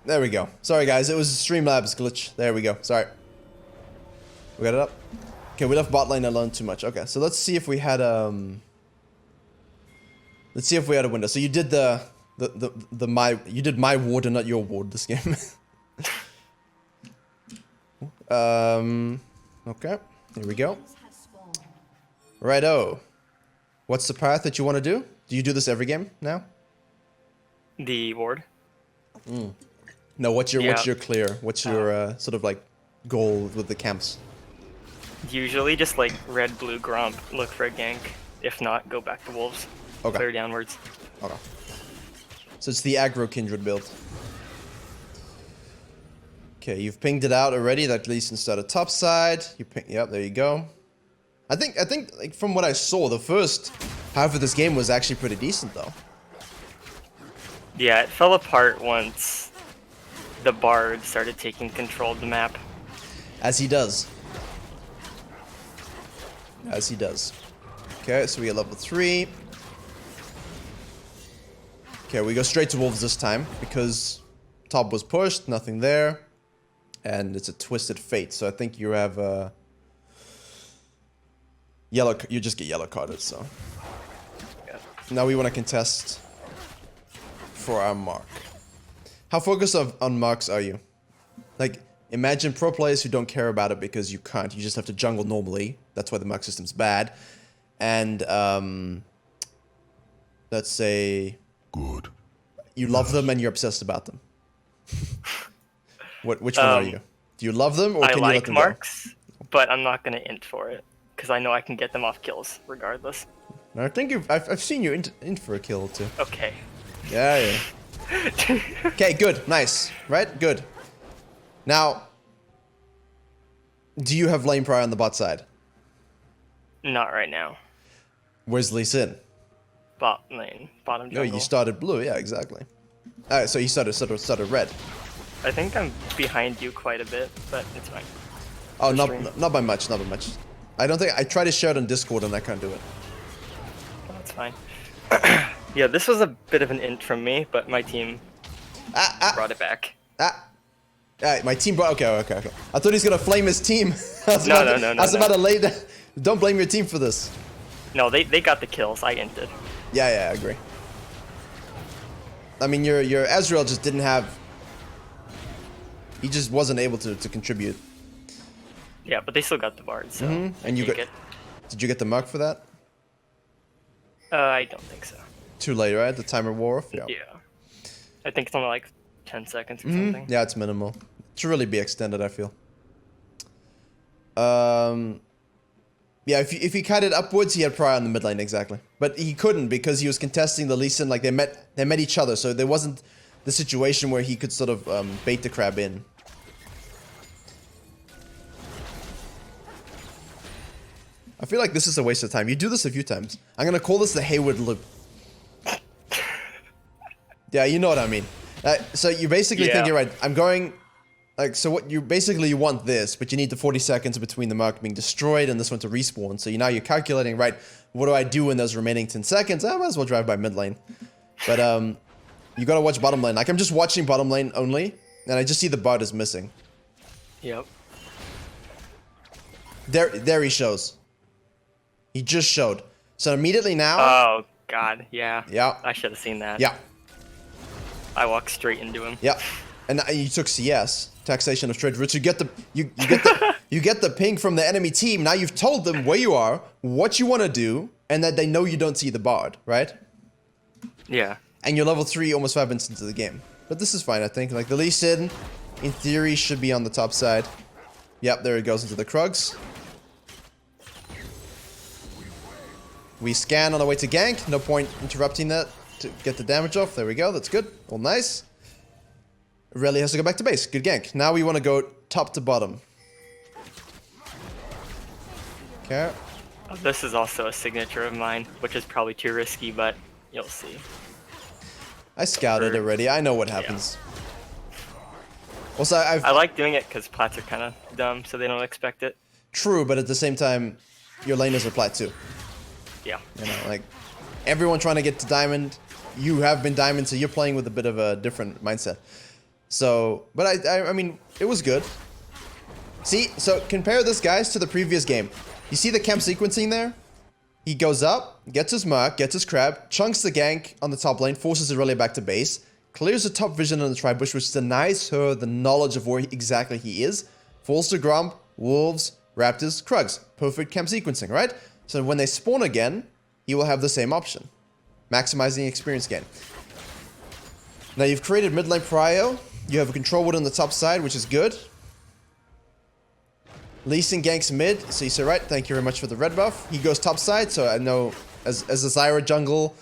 There we go. Sorry guys, it was a Streamlabs glitch. There we go. Sorry. We got it up? Okay, we left bot lane alone too much. Okay, so let's see if we had let's see if we had a window. So you did you did my ward and not your ward this game. Okay. Here we go. Righto. What's the path that you want to do? Do you do this every game now? The ward? No, what's your clear? What's your sort of like goal with the camps? Usually just like red, blue, gromp, look for a gank. If not, go back to wolves. Okay. Clear downwards. Okay. So it's the aggro Kindred build. Okay, you've pinged it out already. That Lee Sin started top side. You ping. Yep, there you go. I think like from what I saw, the first half of this game was actually pretty decent though. Yeah, it fell apart once the Bard started taking control of the map. As he does. As he does. Okay, so we get level 3. Okay, we go straight to wolves this time because top was pushed, nothing there, and it's a twisted fate. So I think you have yellow. You just get yellow carded. So Yeah. now we want to contest for our mark. How focused on marks are you? Like, imagine pro players who don't care about it because you can't. You just have to jungle normally. That's why the mark system's bad. And let's say Good. you love them and you're obsessed about them. Which one are you? Do you love them or I can you let like them marks, but I'm not gonna int for it because I know I can get them off kills regardless. go? No, I think I've seen you in for a kill or two. Okay. Yeah. Okay, good, nice, right? Good. Now, do you have lane prior on the bot side? Not right now. Where's Lee Sin? Bot lane, bottom Oh, jungle. you started blue, yeah, exactly. Alright, so you started red. I think I'm behind you quite a bit, but it's fine. Oh, Stream. not by much, not by much. I don't think I tried to share it on Discord and I can't do it. That's fine. Yeah, this was a bit of an int from me, but my team brought it back. Alright, my team brought. Okay. I thought he was gonna flame his team. I was No, about to lay down. Don't blame your team for this. No, they got the kills. I inted. Yeah, I agree. I mean, your Ezreal just didn't have. He just wasn't able to contribute. Yeah, but they still got the Bard, so. And you got. take it. Did you get the mark for that? I don't think so. Too late, right? The timer wore off. Yeah. Yeah. I think it's only like 10 seconds or something. Yeah, it's minimal. It should really be extended, I feel. Yeah, if he cut it upwards, he had prior on the mid lane, exactly. But he couldn't because he was contesting the Lee Sin, like they met each other, so there wasn't the situation where he could sort of bait the crab in. I feel like this is a waste of time. You do this a few times. I'm gonna call this the Hayward loop. Yeah, you know what I mean. So you basically think you're right. I'm going, like, so what you basically you want this, but you need the 40 seconds between the mark being destroyed and this one to respawn. So now you're calculating, right, what do I do in those remaining 10 seconds? I might as well drive by mid lane. But you gotta watch bottom lane. Like, I'm just watching bottom lane only, and I just see the Bard is missing. Yep. There he shows. He just showed. So immediately now. Oh, God, yeah. Yeah. I should have seen that. Yeah. I walked straight into him. Yeah. And you took CS, taxation of trade routes. You get the you get the ping from the enemy team. Now you've told them where you are, what you want to do, and that they know you don't see the Bard, right? Yeah. And you're level 3 almost 5 minutes into the game. But this is fine, I think. Like, the Lee Sin, in theory, should be on the top side. Yep, there it goes into the Krugs. We scan on the way to gank. No point interrupting that to get the damage off. There we go. That's good. All nice. Rally has to go back to base. Good gank. Now we want to go top to bottom. Okay. This is also a signature of mine, which is probably too risky, but you'll see. I scouted already. I know what happens. Also, I like doing it because plats are kind of dumb, so they don't expect it. True, but at the same time, your laners are plat too. Yeah. You know, like, everyone trying to get to diamond. You have been diamond, so you're playing with a bit of a different mindset. So, but I mean, it was good. See, so compare this, guys, to the previous game. You see the camp sequencing there? He goes up, gets his Merc, gets his Crab, chunks the gank on the top lane, forces Aurelia back to base, clears the top vision on the Tribush, which denies her the knowledge of where exactly he is, falls to Gromp, Wolves, Raptors, Krugs. Perfect camp sequencing, right? So when they spawn again, he will have the same option. Maximizing experience gain. Now you've created mid lane prio. You have a control wood on the top side, which is good. Lee Sin ganks mid, so you say, right, thank you very much for the red buff. He goes top side, so I know as a Zyra jungle,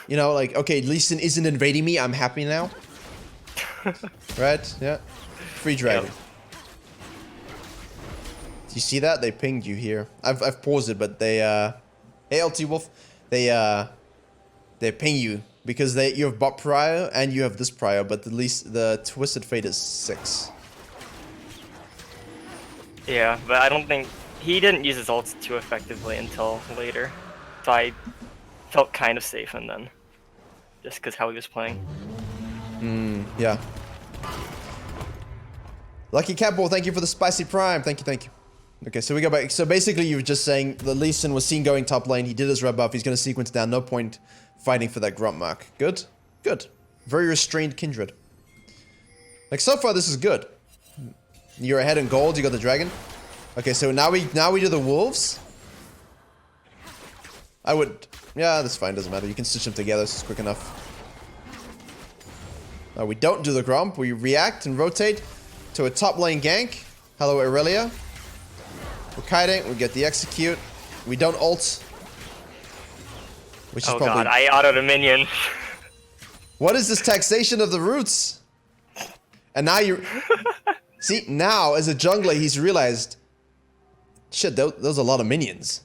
you know, like, okay, Lee Sin isn't invading me, I'm happy now. Right? Yeah. Free dragon. Yep. Do you see that? They pinged you here. I've paused it, but they, ALT Wolf, they ping you because you have bot prio and you have this prio, but the Twisted Fate is 6. Yeah, but I don't think he didn't use his ults too effectively until later, so I felt kind of safe in then, just because how he was playing. Yeah. Lucky Catball, thank you for the spicy prime. Thank you, thank you. Okay, so we go back. So basically, you were just saying the Lee Sin was seen going top lane. He did his red buff. He's going to sequence down. No point fighting for that Grump mark. Good, good. Very restrained Kindred. Like so far, this is good. You're ahead in gold. You got the dragon. Okay, so now we do the wolves. I would, yeah, that's fine. Doesn't matter. You can stitch them together. This is quick enough. We don't do the Grump. We react and rotate to a top lane gank. Hello, Aurelia. We're kiting. We get the execute. We don't ult. Which is probably... god, I autoed a minion. What is this taxation of the roots? And now you... See, now, as a jungler, he's realized... Shit, those are a lot of minions.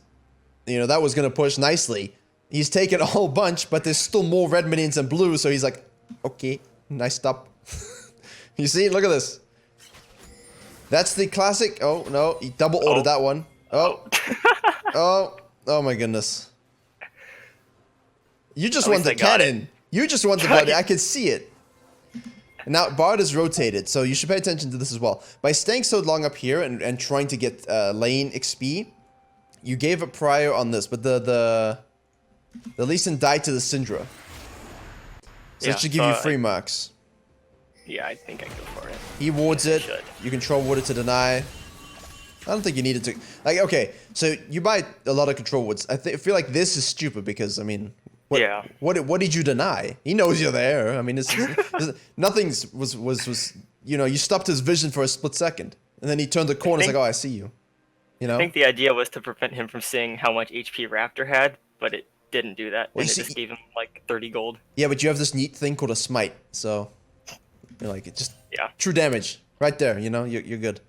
You know, that was going to push nicely. He's taken a whole bunch, but there's still more red minions than blue, so he's like, okay, nice stop. You see? Look at this. That's the classic... Oh, no, he double ordered that one. Oh. Oh my goodness. You just want the cannon. You just want the body. I can see it. Now, Bard is rotated, so you should pay attention to this as well. By staying so long up here and trying to get lane XP, you gave a prio on this, but the Lee Sin died to the Syndra. So yeah, it should give you free marks. Yeah, I think I go for it. He wards it. You control ward it to deny. I don't think you needed to... Like, okay, so you buy a lot of control wards. I feel like this is stupid because, I mean... What did you deny? He knows you're there. I mean, nothing was you know, you stopped his vision for a split second, and then he turned the corner. It's like, oh, I see you. You know. I think the idea was to prevent him from seeing how much HP Raptor had, but it didn't do that, and it just gave him like 30 gold. Yeah, but you have this neat thing called a smite, so you're like it just yeah, true damage right there. You know, you're good.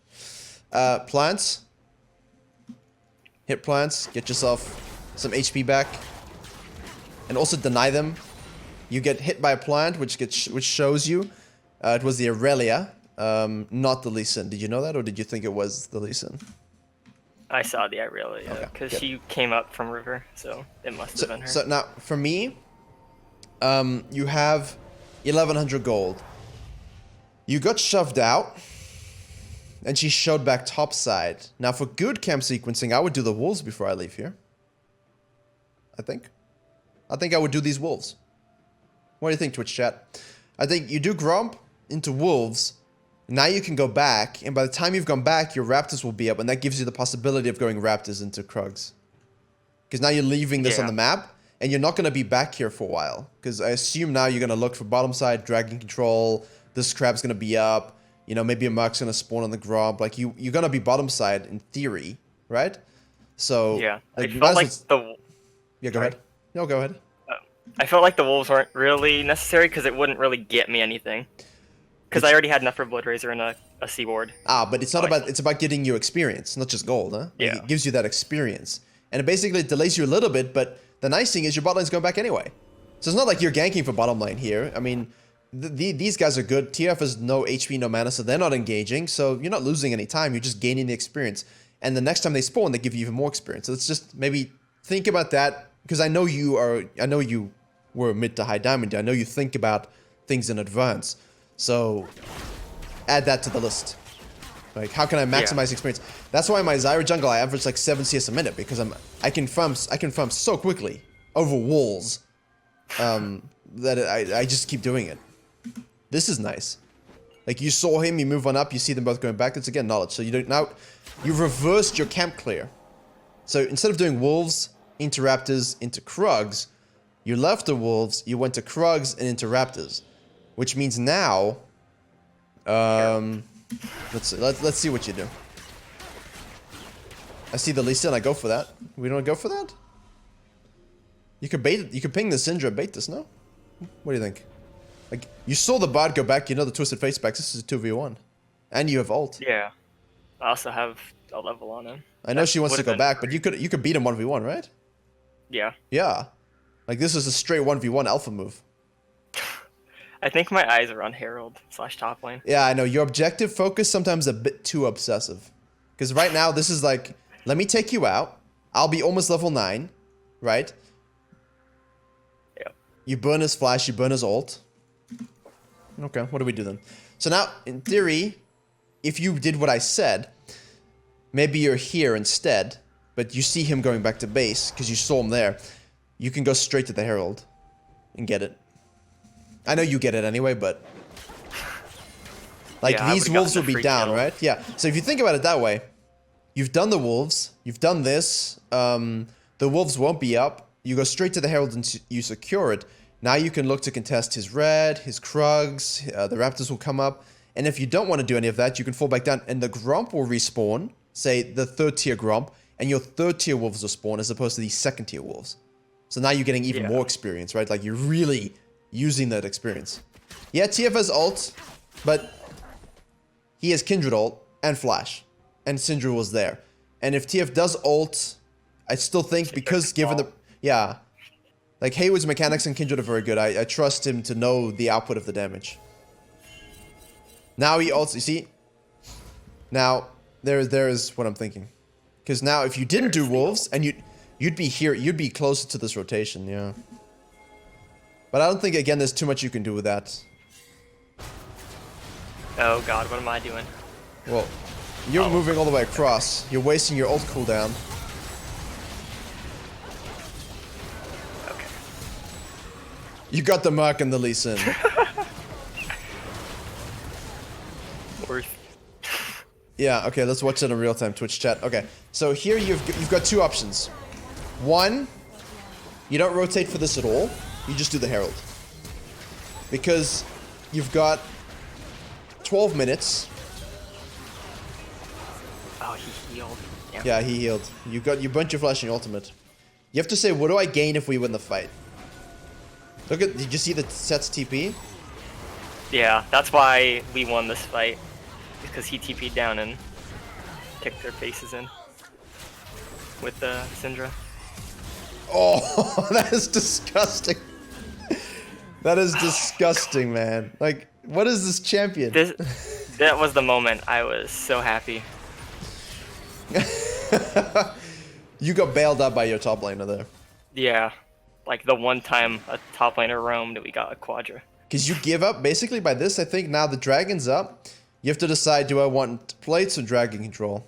Plants. Hit plants. Get yourself some HP back. And also deny them. You get hit by a plant, which shows you it was the Aurelia, not the Lee Sin. Did you know that, or did you think it was the Lee Sin? I saw the Aurelia because she came up from river, so it must have been her. So now, for me, you have 1,100 gold. You got shoved out, and she showed back topside. Now, for good camp sequencing, I would do the wolves before I leave here. I think I would do these wolves. What do you think, Twitch chat? I think you do Grump into wolves. Now you can go back, and by the time you've gone back, your Raptors will be up, and that gives you the possibility of going Raptors into Krugs. Because now you're leaving this on the map, and you're not going to be back here for a while. Because I assume now you're going to look for bottom side, dragon control, this Crab's going to be up, you know, maybe a Merc's going to spawn on the Grump. Like, you're going to be bottom side in theory, right? So... Yeah, like, I felt like the... Yeah, go ahead. No, go ahead. I felt like the wolves weren't really necessary because it wouldn't really get me anything. Because I already had enough for Blood Razor and a Seaward. But it's not about... It's about getting you experience, not just gold, huh? Yeah. Like, it gives you that experience. And it basically delays you a little bit, but the nice thing is your bot lane's going back anyway. So it's not like you're ganking for bottom lane here. I mean, these guys are good. TF has no HP, no mana, so they're not engaging. So you're not losing any time. You're just gaining the experience. And the next time they spawn, they give you even more experience. So it's just maybe think about that. Because I know you were mid to high diamond. I know you think about things in advance. So add that to the list. Like, how can I maximize experience? That's why my Zyra jungle I average like 7 CS a minute because I can farm so quickly over walls that I just keep doing it. This is nice. Like, you saw him, you move on up, you see them both going back. That's again knowledge. So you've reversed your camp clear. So instead of doing wolves into raptors into Krugs, you left the wolves, you went to Krugs and into raptors, which means now. Let's see what you do. I see the Lee Sin, I go for that. We don't go for that? You could bait it. You could ping the Syndra and bait this, no? What do you think? Like, you saw the bard go back, you know the Twisted Face backs. This is a 2v1. And you have ult. Yeah. I also have a level on him. I know she wants to go back, but you could beat him 1v1, right? Yeah. Yeah. Like, this is a straight 1v1 alpha move. I think my eyes are on Herald / top lane. Yeah, I know. Your objective focus sometimes a bit too obsessive. Because right now, this is like, let me take you out. I'll be almost level 9, right? Yeah. You burn his flash, you burn his ult. Okay, what do we do then? So now, in theory, if you did what I said, maybe you're here instead, but you see him going back to base, because you saw him there. You can go straight to the Herald and get it. I know you get it anyway, but like, yeah, these wolves will be down, kill. right? Yeah. So if you think about it that way, you've done the wolves, you've done this. The wolves won't be up. You go straight to the Herald and you secure it. Now you can look to contest his red, his Krugs. The Raptors will come up, and if you don't want to do any of that, you can fall back down, and the Gromp will respawn. Say the 3rd tier Gromp, and your 3rd tier wolves will spawn as opposed to these 2nd tier wolves. So now you're getting even more experience, right? Like, you're really using that experience. Yeah, TF has ult, but he has Kindred ult and Flash. And Syndra was there. And if TF does ult, I still think because given the... Yeah. Like, Hayward's mechanics and Kindred are very good. I trust him to know the output of the damage. Now he ults, you see? Now, there is what I'm thinking. Because now if you didn't do wolves, and you'd be here, you'd be closer to this rotation, yeah. But I don't think, again, there's too much you can do with that. Oh god, what am I doing? Well, you're moving all the way across. You're wasting your ult cooldown. Okay. You got the mark and the Lee Sin. Worth. Yeah, okay, let's watch it in real time, Twitch chat. Okay, so here you've got 2 options. One, you don't rotate for this at all. You just do the Herald. Because you've got 12 minutes. Oh, he healed. Yeah, he healed. You burnt your flash and your ultimate. You have to say, what do I gain if we win the fight? Look at, did you see the Set's TP? Yeah, that's why we won this fight. Because he TP'd down and kicked their faces in. With the Syndra. Oh, that is disgusting. That is disgusting, man. Like, what is this champion? That was the moment I was so happy. You got bailed out by your top laner there. Yeah. Like the one time a top laner roamed, we got a Quadra. Because you give up, basically by this, I think now the dragon's up. You have to decide, do I want plates or dragon control?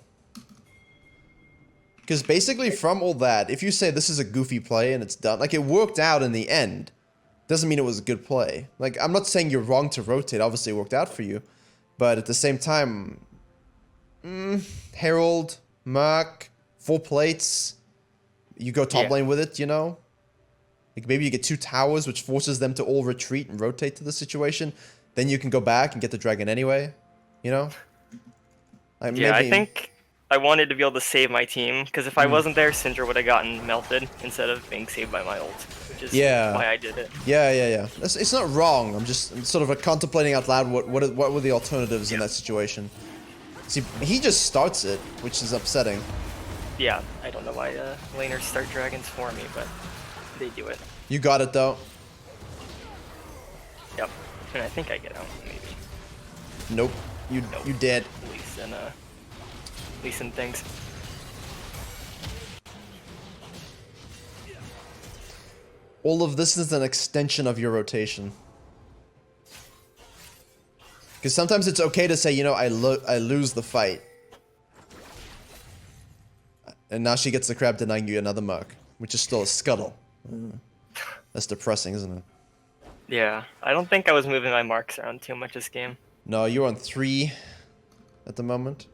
Because basically from all that, if you say this is a goofy play and it's done, like it worked out in the end, doesn't mean it was a good play. Like, I'm not saying you're wrong to rotate, obviously it worked out for you. But at the same time, Herald, Mark, 4 plates, you go top lane with it, you know? Like maybe you get 2 towers, which forces them to all retreat and rotate to the situation. Then you can go back and get the dragon anyway, you know? Like, yeah, maybe... I think I wanted to be able to save my team, because if I wasn't there, Syndra would have gotten melted instead of being saved by my ult, which is why I did it. Yeah. It's not wrong. I'm sort of contemplating out loud what were the alternatives in that situation. See, he just starts it, which is upsetting. Yeah, I don't know why laners start dragons for me, but they do it. You got it, though. Yep, and I think I get out, maybe. Nope. You dead. Lee Sin things. All of this is an extension of your rotation. Because sometimes it's okay to say, you know, I lose the fight. And now she gets the crab denying you another mark, which is still a scuttle. That's depressing, isn't it? Yeah, I don't think I was moving my marks around too much this game. No, you're on 3 at the moment.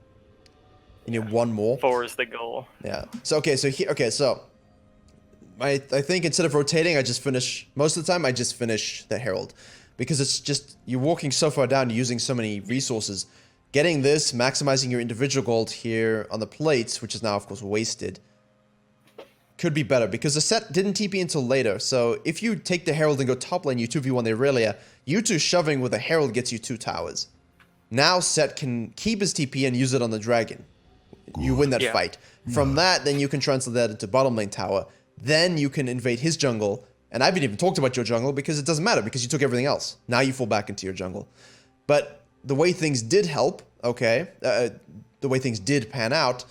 You need 1 more. 4 is the goal. Yeah. So okay, so I think instead of rotating, I just finish most of the time. I just finish the herald, because it's just you're walking so far down, you're using so many resources. Getting this, maximizing your individual gold here on the plates, which is now of course wasted, could be better because the set didn't TP until later. So if you take the herald and go top lane, you 2v1 the Aurelia. You 2 shoving with a herald gets you 2 towers. Now Set can keep his TP and use it on the dragon. You win that fight. From that, then you can translate that into bottom lane tower. Then you can invade his jungle. And I haven't even talked about your jungle because it doesn't matter because you took everything else. Now you fall back into your jungle. But the way things did help, okay, the way things did pan out.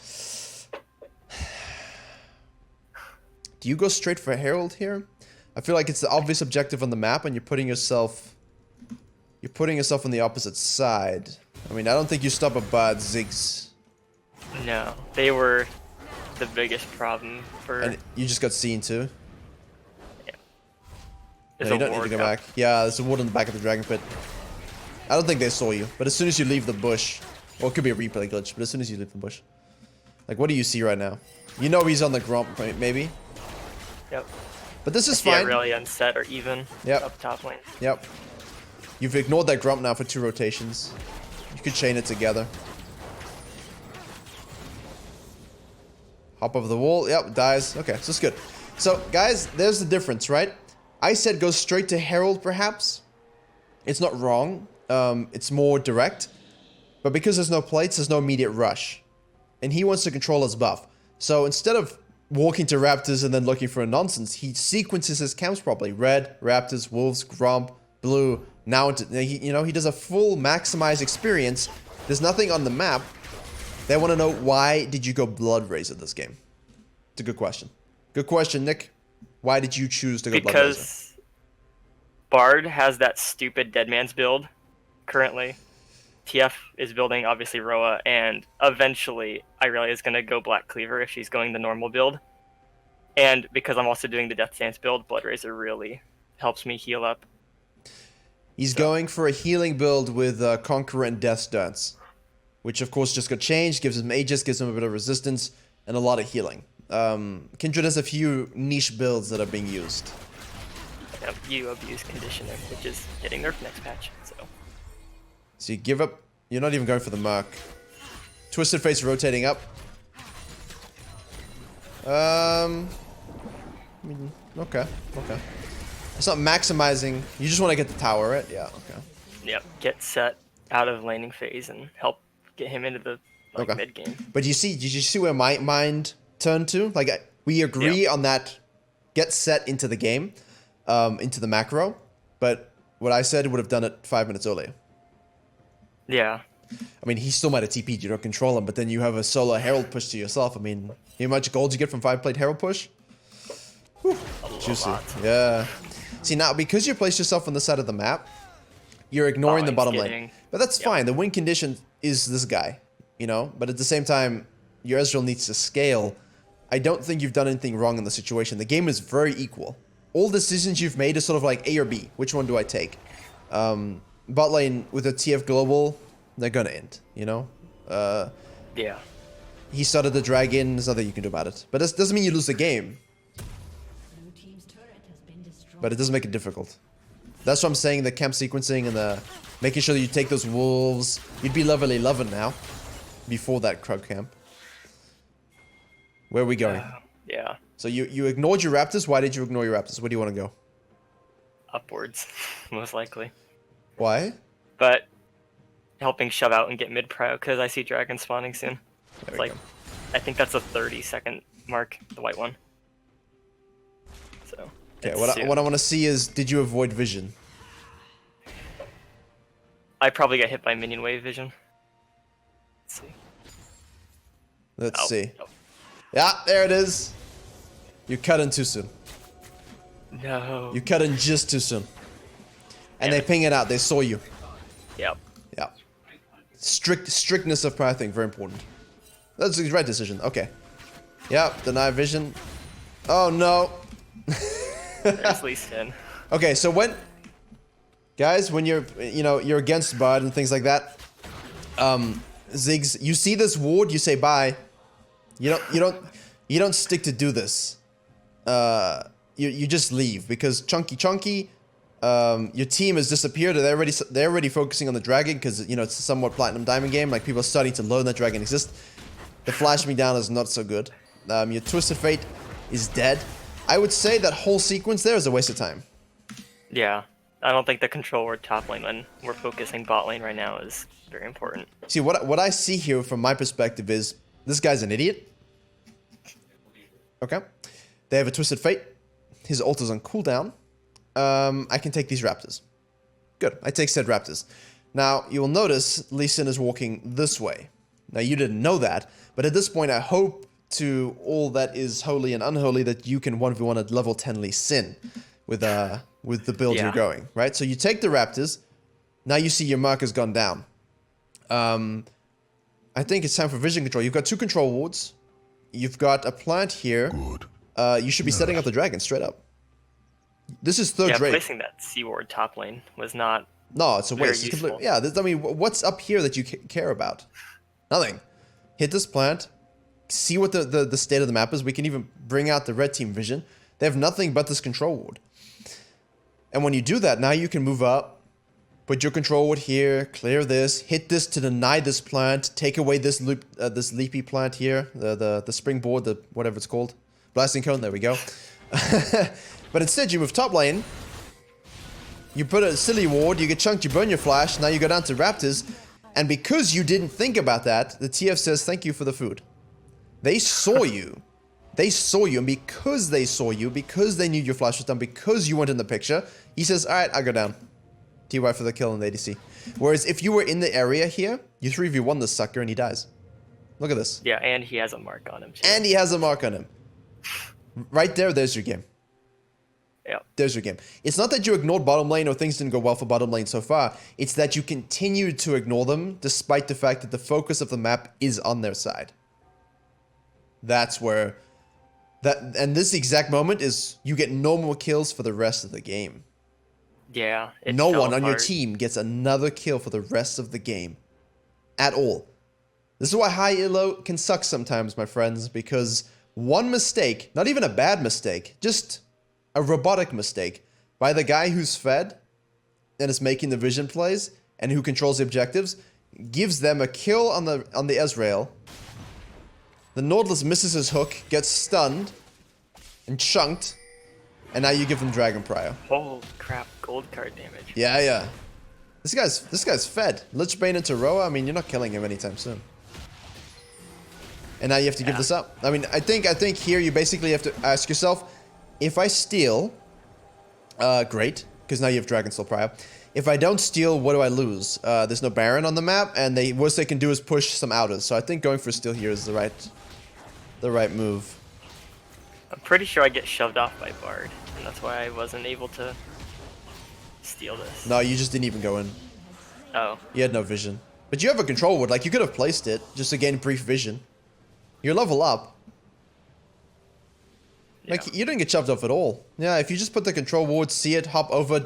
Do you go straight for Herald here? I feel like it's the obvious objective on the map and you're putting yourself on the opposite side. I mean, I don't think you stop a bad Ziggs. No, they were the biggest problem for... And you just got seen too? Yeah. No, you don't need to go back. Yeah, there's a ward in the back of the dragon pit. I don't think they saw you, but as soon as you leave the bush, or it could be a replay glitch, but as soon as you leave the bush. Like, what do you see right now? You know he's on the grump, maybe? Yep. But this is fine. Really unset or even up top lane. Yep. You've ignored that grump now for 2 rotations. You could chain it together. Hop over the wall. Yep, dies. Okay, so it's good. So, guys, there's the difference, right? I said go straight to Herald, perhaps. It's not wrong. It's more direct. But because there's no plates, there's no immediate rush. And he wants to control his buff. So instead of walking to Raptors and then looking for a nonsense, he sequences his camps properly. Red, Raptors, Wolves, Gromp, Blue. Now, he does a full maximized experience. There's nothing on the map. They want to know, why did you go Blood Razor this game? It's a good question. Good question, Nick. Why did you choose to go Blood Razor? Because Bard has that stupid Deadman's build currently. TF is building, obviously, Roa, and eventually Irelia is going to go Black Cleaver if she's going the normal build. And because I'm also doing the Death Stance build, Blood Razor really helps me heal up. He's going for a healing build with Conqueror and Death Stance, which of course just got changed, gives him Aegis, gives him a bit of resistance, and a lot of healing. Kindred has a few niche builds that are being used. Yep, you abuse Conditioner, which is getting nerfed next patch, So you give up. You're not even going for the mark. Twisted Face rotating up. Okay. It's not maximizing. You just want to get the tower, right? Yeah, okay. Yep, get Set out of laning phase and help get him into the mid game. But did you see where my mind turned to? Like, we agree on that. Get Set into the game, into the macro. But what I said would have done it 5 minutes earlier. Yeah. I mean, he still might have TP'd, you don't control him, but then you have a solo Herald push to yourself. I mean, how much gold you get from 5-plate Herald push? Whew, juicy. Yeah. See, now, because you place yourself on the side of the map, you're ignoring the bottom lane. But that's fine. The win condition is this guy, you know? But at the same time, your Ezreal needs to scale. I don't think you've done anything wrong in the situation. The game is very equal. All decisions you've made is sort of like A or B. Which one do I take? Bot lane with a TF global, they're gonna end, you know? Yeah. He started the dragon, there's nothing you can do about it. But this doesn't mean you lose the game. But it doesn't make it difficult. That's what I'm saying, the camp sequencing and the making sure that you take those wolves. You'd be level 11 now, before that Krug camp. Where are we going? Yeah. So you ignored your Raptors. Why did you ignore your Raptors? Where do you want to go? Upwards, most likely. Why? But helping shove out and get mid prio because I see dragon spawning soon. It's like, I think that's a 30-second mark, the white one. So. Okay, what I want to see is, did you avoid vision? I probably got hit by minion wave vision. Let's see. Let's see. Oh. Yeah, there it is. You cut in too soon. No. You cut in just too soon. And they ping it out. They saw you. Yep. Yeah. strictness of pathing, very important. That's the right decision. Okay. Yeah, deny vision. Oh no. There's Lee Sin. Okay, so guys, when you're against Bard and things like that, Ziggs, you see this ward, you say bye. You don't stick to do this. You just leave because Chunky, your team has disappeared. And they're already focusing on the dragon because it's a somewhat platinum diamond game. Like people are starting to learn that dragon exists. The flash me down is not so good. Your Twisted Fate is dead. I would say that whole sequence there is a waste of time. Yeah, I don't think the control word top lane when we're focusing bot lane right now is very important. See, what I see here from my perspective is this guy's an idiot. Okay. They have a Twisted Fate. His ult is on cooldown. I can take these raptors. Good. I take said raptors. Now, you will notice Lee Sin is walking this way. Now, you didn't know that, but at this point, I hope to all that is holy and unholy that you can 1v1 at level 10 Lee Sin with the build you're going, right? So you take the raptors. Now you see your marker's gone down. I think it's time for vision control. You've got 2 control wards. You've got a plant here. Good. You should be setting up the dragon straight up. This is third rate. Yeah, placing that C ward top lane was not. No, it's a waste. It's useful. Yeah, I mean, what's up here that you care about? Nothing. Hit this plant. See what the state of the map is. We can even bring out the red team vision. They have nothing but this control ward. And when you do that, now you can move up. Put your control ward here. Clear this. Hit this to deny this plant. Take away this this leapy plant here. The springboard, whatever it's called. Blasting cone. There we go. But instead, you move top lane. You put a silly ward. You get chunked. You burn your flash. Now you go down to raptors. And because you didn't think about that, the TF says, thank you for the food. They saw you. They saw you. And because they saw you, because they knew your flash was done, because you weren't in the picture, he says, all right, I'll go down. TY for the kill in the ADC. Whereas if you were in the area here, you 3v1 this sucker and he dies. Look at this. Yeah, and he has a mark on him, too. And he has a mark on him. Right there, there's your game. Yeah. There's your game. It's not that you ignored bottom lane or things didn't go well for bottom lane so far. It's that you continued to ignore them despite the fact that the focus of the map is on their side. That's where... And this exact moment is you get no more kills for the rest of the game. Yeah. No one on your team gets another kill for the rest of the game. At all. This is why high elo can suck sometimes, my friends, because one mistake, not even a bad mistake, just a robotic mistake by the guy who's fed and is making the vision plays and who controls the objectives gives them a kill on the Ezreal. The Nautilus misses his hook, gets stunned and chunked, and now you give them Dragon Prior. Holy crap, gold card damage. Yeah. This guy's fed. Lichbane into Roa, I mean, you're not killing him anytime soon. And now you have to give this up. I mean, I think here you basically have to ask yourself, if I steal, great, because now you have Dragonsteel Prior. If I don't steal, what do I lose? There's no Baron on the map, and the worst they can do is push some outers. So I think going for steal here is the right move. I'm pretty sure I get shoved off by Bard, and that's why I wasn't able to steal this. No, you just didn't even go in. Oh. You had no vision. But you have a control ward, like you could have placed it, just to gain brief vision. You're level up. Like, you didn't get shoved off at all. Yeah, if you just put the control ward, see it, hop over,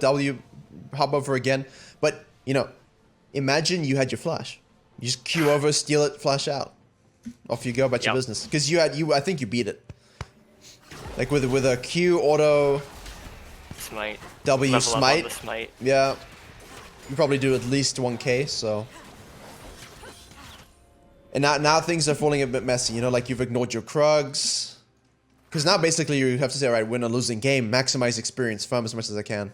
hop over again. But, imagine you had your flash. You just queue over, steal it, flash out. Off you go about your business. Because I think you beat it. Like with a Q, auto, Smite. W, Level up on the smite. smite. Yeah. You probably do at least 1k, so... And now things are falling a bit messy, like you've ignored your Krugs. Because now basically you have to say, alright, win a losing game, maximize experience, farm as much as I can.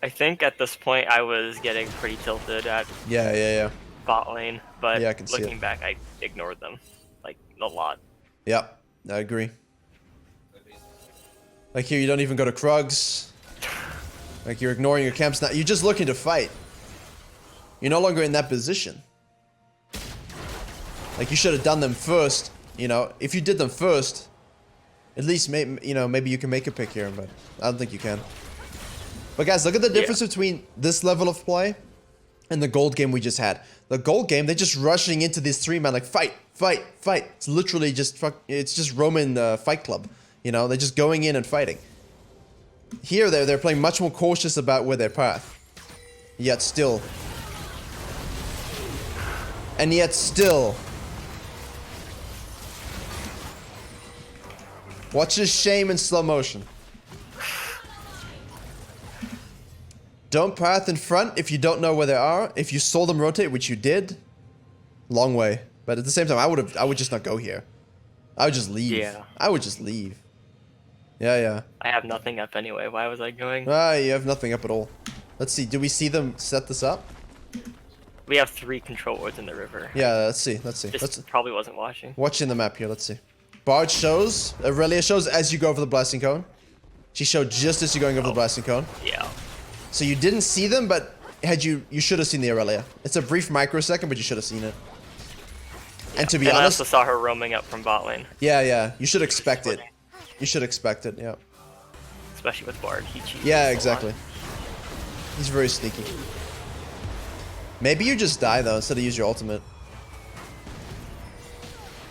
I think at this point I was getting pretty tilted at Yeah. bot lane, but Yeah, I can see looking it. back I ignored them, like, a lot. Yeah, I agree. Like here, you don't even go to Krugs. Like you're ignoring your camps now. You're just looking to fight. You're no longer in that position. Like you should have done them first. If you did them first, at least maybe you can make a pick here, but I don't think you can. But guys, look at the difference between this level of play and the gold game we just had. the gold game, they're just rushing into this 3-man, like, fight, fight, fight. It's literally just, it's just Roman Fight Club. You know, they're just going in and fighting. Here, they're playing much more cautious about where their path. Yet still. And yet still. Watch his shame in slow motion. Don't path in front if you don't know where they are. If you saw them rotate, which you did, long way. But at the same time, I would just not go here. I would just leave. Yeah. I would just leave. Yeah, yeah. I have nothing up anyway. Why was I going? Ah, you have nothing up at all. Let's see. Do we see them set this up? We have 3 control wards in the river. Yeah, let's see. Let's see. Just probably wasn't watching. Watching the map here. Let's see. Bard shows. Aurelia shows as you go over the blasting cone. She showed just as you're going over the blasting cone. Yeah. So you didn't see them, but you should have seen the Aurelia. It's a brief microsecond, but you should have seen it. Yeah. And to be honest, I honest, also saw her roaming up from bot lane. yeah, yeah, you should expect it. You should expect it, yeah. Especially with Bard, he cheats. Yeah, exactly. He's very sneaky. Maybe you just die though instead of use your ultimate.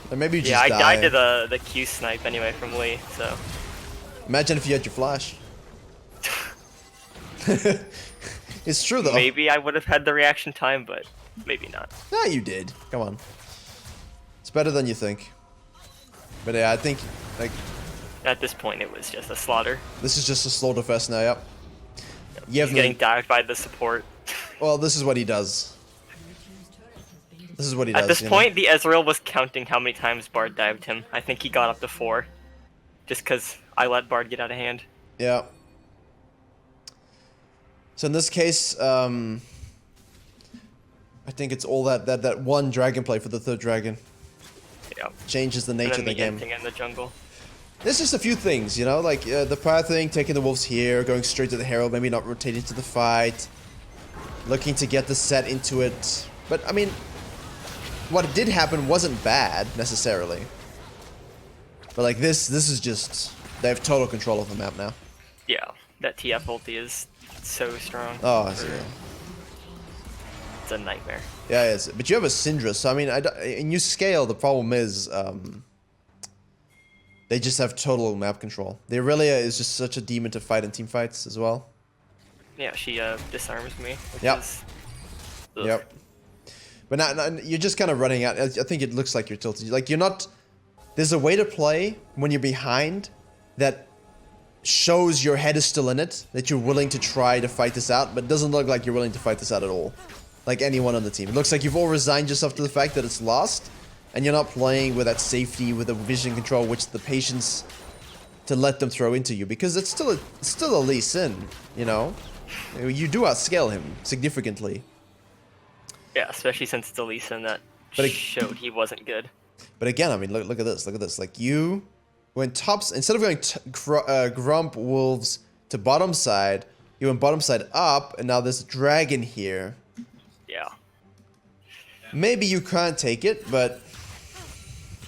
Or maybe you just die. Yeah, I died to the Q snipe anyway from Lee, so. Imagine if you had your flash. It's true though. Maybe I would have had the reaction time, but maybe not. Nah, you did. Come on. It's better than you think. But yeah, I think like At this point, it was just a slaughter. this is just a slaughter fest now. Yep. You have He's getting dived by the support. Well, this is what he does. This is what he does. At this you point, the Ezreal was counting how many times Bard dived him. I think he got up to 4. Just because I let Bard get out of hand. know? Yeah. So in this case, I think it's all that one dragon play for the 3rd dragon. Yeah. Changes the nature of the game. In the jungle. There's just a few things, you know, like the path thing, taking the wolves here, going straight to the herald, maybe not rotating to the fight, looking to get the set into it. But I mean, what did happen wasn't bad necessarily. But like this is just, they have total control of the map now. Yeah, that TF ulti is so strong. Oh, I see. It's a nightmare. Yeah, it is. But you have a Syndra, so I mean, in you scale, the problem is they just have total map control. The Aurelia is just such a demon to fight in team fights as well. Yeah, she disarms me. Yep. Ugh. Yep. But now you're just kind of running out. I think it looks like you're tilted. Like you're not. There's a way to play when you're behind that shows your head is still in it, that you're willing to try to fight this out, but it doesn't look like you're willing to fight this out at all. Like anyone on the team. It looks like you've all resigned yourself to the fact that it's lost, and you're not playing with that safety, with the vision control, which the patience to let them throw into you, because it's still a Lee Sin, you know? You do outscale him significantly. Yeah, especially since it's a Lee Sin that showed he wasn't good. But again, I mean, look at this, look at this. Like you went tops, instead of going Grump Wolves to bottom side, you went bottom side up, and now there's a dragon here. Yeah. Maybe you can't take it, but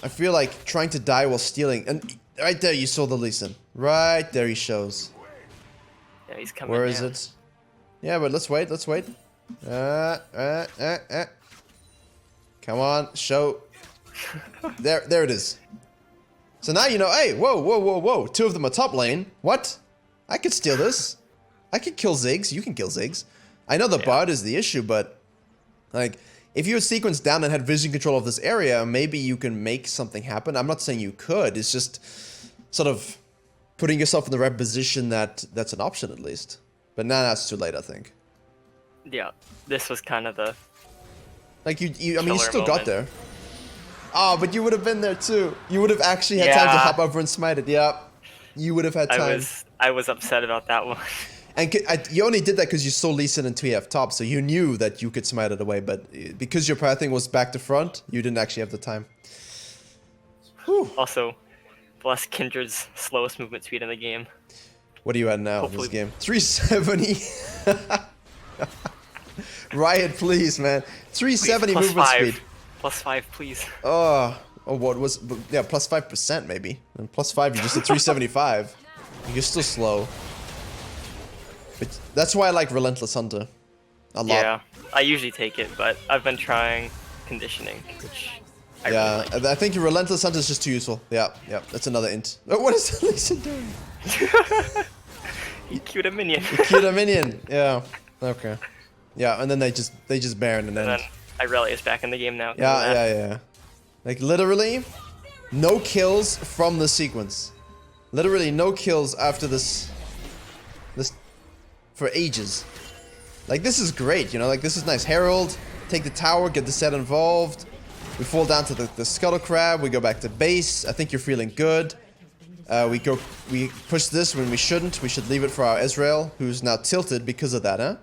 I feel like trying to die while stealing, and right there you saw the Lee Sin. Right there he shows. Yeah, he's coming. Where is it? Yeah, but let's wait, let's wait. Come on, show. There it is. So now you know, hey, whoa. 2 of them are top lane. What? I could steal this. I could kill Ziggs. You can kill Ziggs. I know the Bard is the issue, but like, if you had sequenced down and had vision control of this area, maybe you can make something happen. I'm not saying you could. It's just sort of putting yourself in the right position that's an option at least. But now that's too late, I think. Yeah, this was kind of the... Like, I mean, you still moment. got there. Oh, but you would have been there too. You would have actually had time to hop over and smite it. Yep. You would have had time. I was upset about that one. And you only did that because you saw Lee Sin and 2F top, so you knew that you could smite it away, but because your pathing was back to front, you didn't actually have the time. Whew. Also, bless Kindred's slowest movement speed in the game. What are you at now in this game? 370? Riot, please, man. 370 please, movement speed. +5, please. Oh, what was... Yeah, plus 5% maybe. And plus 5, you just did 375. You're still slow. But that's why I like Relentless Hunter. A lot. Yeah, I usually take it, but I've been trying conditioning, which I really like. I think your Relentless Hunter is just too useful. Yeah, that's another int. Oh, what is Lisa doing? He queued a minion. He queued a minion. Yeah. Okay. Yeah, and then they just Baron and then Irelia is back in the game now. Yeah. Like literally, no kills from the sequence. Literally no kills after this for ages. Like this is great, you know. Like this is nice. Herald, take the tower, get the set involved. We fall down to the Scuttle Crab. We go back to base. I think you're feeling good. We push this when we shouldn't. We should leave it for our Ezreal, who's now tilted because of that, huh?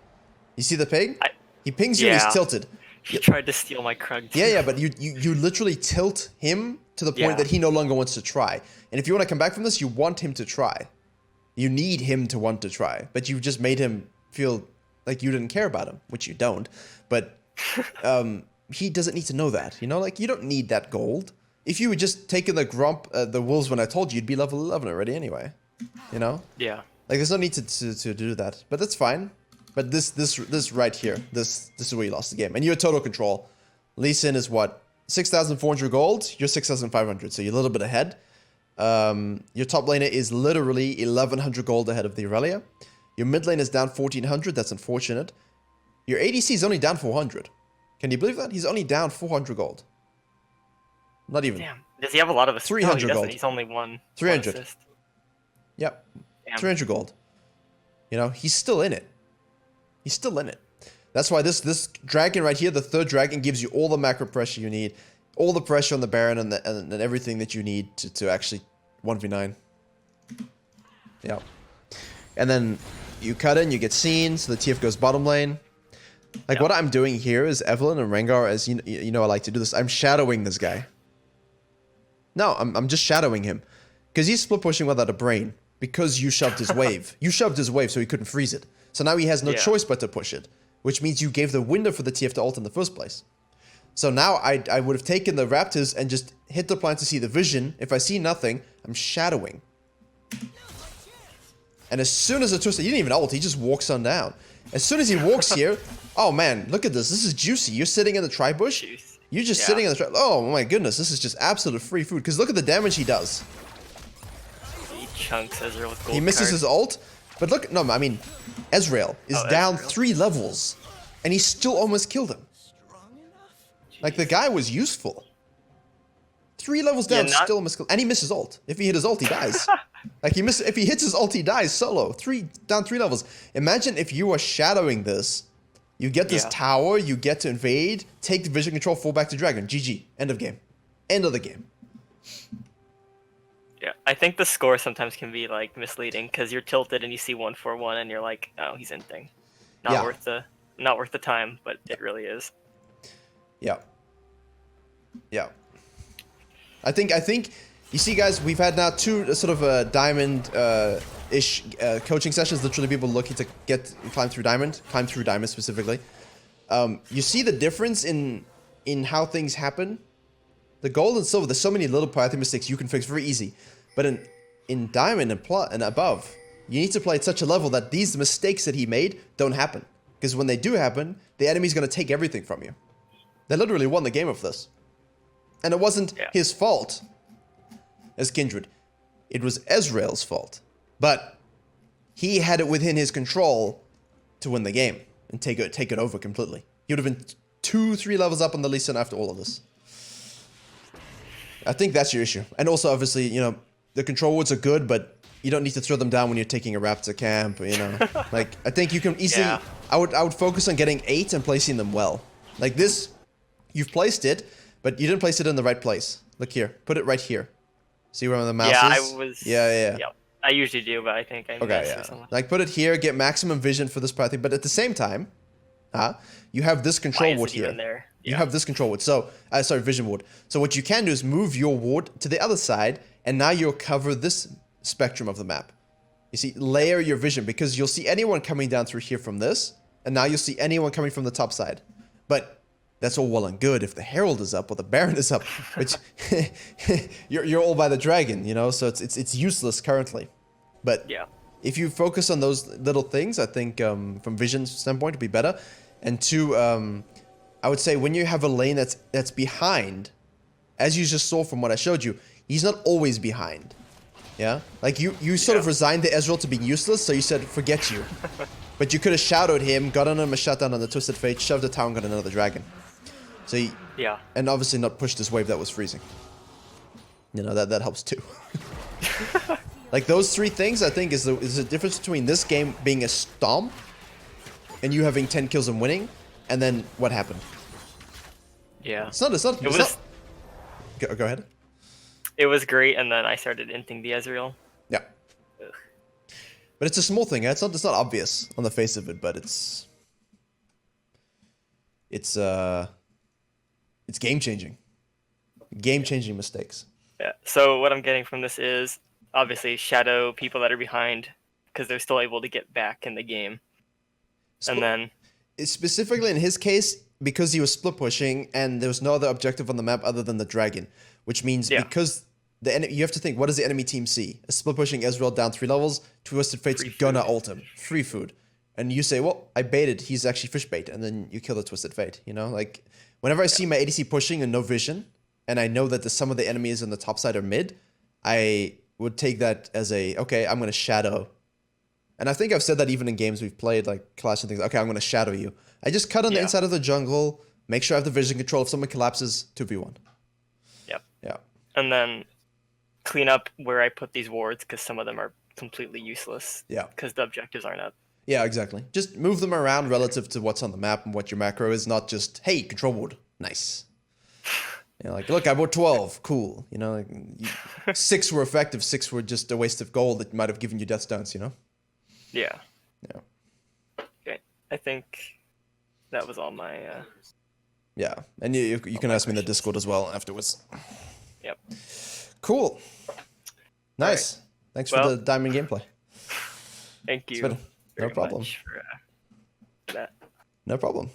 You see the ping? He pings you and he's tilted. He tried to steal my Krug too. Yeah, but you literally tilt him to the point that he no longer wants to try. And if you want to come back from this, you want him to try. You need him to want to try. But you just made him feel like you didn't care about him, which you don't. But he doesn't need to know that, you know? Like, you don't need that gold. If you had just taken the wolves when I told you, you'd be level 11 already anyway. You know? Yeah. Like, there's no need to do that. But that's fine. But this right here, this is where you lost the game. And you're total control. Lee Sin is what? 6,400 gold? You're 6,500, so you're a little bit ahead. Your top laner is literally 1,100 gold ahead of the Irelia. Your mid lane is down 1,400, that's unfortunate. Your ADC is only down 400. Can you believe that? He's only down 400 gold. Not even. Damn. Does he have a lot of assists? 300 no, gold. He's only one 300. assist. Yep. Damn. 300 gold. You know, he's still in it. He's still in it. That's why this dragon right here, the third dragon, gives you all the macro pressure you need. All the pressure on the Baron and everything that you need to actually 1v9. Yeah. And then you cut in, you get seen, so the TF goes bottom lane. Like, what I'm doing here is Evelyn and Rengar, as you know I like to do this, I'm shadowing this guy. No, I'm just shadowing him. Because he's split pushing without a brain. Because you shoved his wave. You shoved his wave so he couldn't freeze it. So now he has no choice but to push it. Which means you gave the window for the TF to ult in the first place. So now I would have taken the Raptors and just hit the plant to see the vision. If I see nothing, I'm shadowing. And as soon as the Twister, he didn't even ult, he just walks on down. As soon as he walks here, oh man, look at this. This is juicy. You're sitting in the tri-bush. You're just sitting in the tri. Oh my goodness, this is just absolute free food. Because look at the damage he does. He chunks Ezreal with gold. He misses his ult. But look, no, I mean, Ezreal is down 3 levels. And he still almost killed him. Like, the guy was useful. 3 levels down, still almost killed. And he misses ult. If he hit his ult, he dies. Like, if he hits his ult, he dies solo. Down 3 levels. Imagine if you are shadowing this. You get this tower, you get to invade, take the vision control, fall back to dragon. GG. End of game. End of the game. Yeah, I think the score sometimes can be, like, misleading, because you're tilted and you see 141 and you're like, oh, he's inting. Not worth the time, but it really is. Yeah. Yeah. I think you see, guys, we've had now 2 sort of diamond-ish coaching sessions. Literally, people looking to climb through diamond specifically. You see the difference in how things happen. The gold and silver, there's so many little pathing mistakes you can fix very easy. But in diamond and above, you need to play at such a level that these mistakes that he made don't happen. Because when they do happen, the enemy's going to take everything from you. They literally won the game of this. And it wasn't his fault as Kindred. It was Ezreal's fault. But he had it within his control to win the game and take it over completely. He would have been 2-3 levels up on the Lee Sin after all of this. I think that's your issue. And also, obviously, you know, the control wards are good, but you don't need to throw them down when you're taking a Raptor camp, you know. Like, I think you can easily... I would focus on getting 8 and placing them well. Like this, you've placed it, but you didn't place it in the right place. Look here. Put it right here. See where the mouse is? I was... Yeah. Yep. I usually do, but I think I missed or something. Like, put it here, get maximum vision for this part, but at the same time, you have this control ward here. There? You have this control ward. So, vision ward. So what you can do is move your ward to the other side, and now you'll cover this spectrum of the map. You see, layer your vision, because you'll see anyone coming down through here from this, and now you'll see anyone coming from the top side. But that's all well and good if the Herald is up or the Baron is up, which you're all by the dragon, you know, so it's useless currently. But if you focus on those little things, I think from vision standpoint, it'll be better. And two, I would say when you have a lane that's behind, as you just saw from what I showed you, he's not always behind. Yeah? Like you sort of resigned the Ezreal to being useless, so you said, forget you. But you could have shadowed him, gotten him a shutdown on the Twisted Fate, shoved the tower and got another dragon. So he, and obviously not pushed this wave that was freezing. You know, that helps too. Like those three things, I think, is the difference between this game being a stomp and you having 10 kills and winning, and then what happened. Yeah. It's not. Go ahead. It was great, and then I started inting the Ezreal. Yeah. Ugh. But it's a small thing. It's not obvious on the face of it, but it's game changing. Game changing mistakes. Yeah. So what I'm getting from this is obviously shadow people that are behind because they're still able to get back in the game. And then specifically in his case, because he was split pushing and there was no other objective on the map other than the dragon, which means because you have to think, what does the enemy team see? A split pushing Ezreal down 3 levels, Twisted Fate's gonna ult him. Free food. And you say, well, I baited, he's actually fish bait, and then you kill the Twisted Fate, you know? Like, whenever I see my ADC pushing and no vision, and I know that some of the enemies on the top side are mid, I would take that as okay, I'm gonna shadow. And I think I've said that even in games we've played, like Clash and things. Okay, I'm going to shadow you. I just cut on the inside of the jungle, make sure I have the vision control. If someone collapses, 2v1. Yep. Yeah. And then clean up where I put these wards, because some of them are completely useless. Yeah. Because the objectives aren't up. Yeah, exactly. Just move them around relative to what's on the map and what your macro is, not just, hey, control ward. Nice. You know, like, look, I bought 12. Cool. You know, like, 6 were effective, 6 were just a waste of gold that might have given you death stones, you know? Yeah. Yeah. Okay. I think that was all my. Yeah, and you can ask me in the Discord as well afterwards. Yep. Cool. Nice. Right. Thanks for the diamond gameplay. Thank you. No problem. For that. No problem.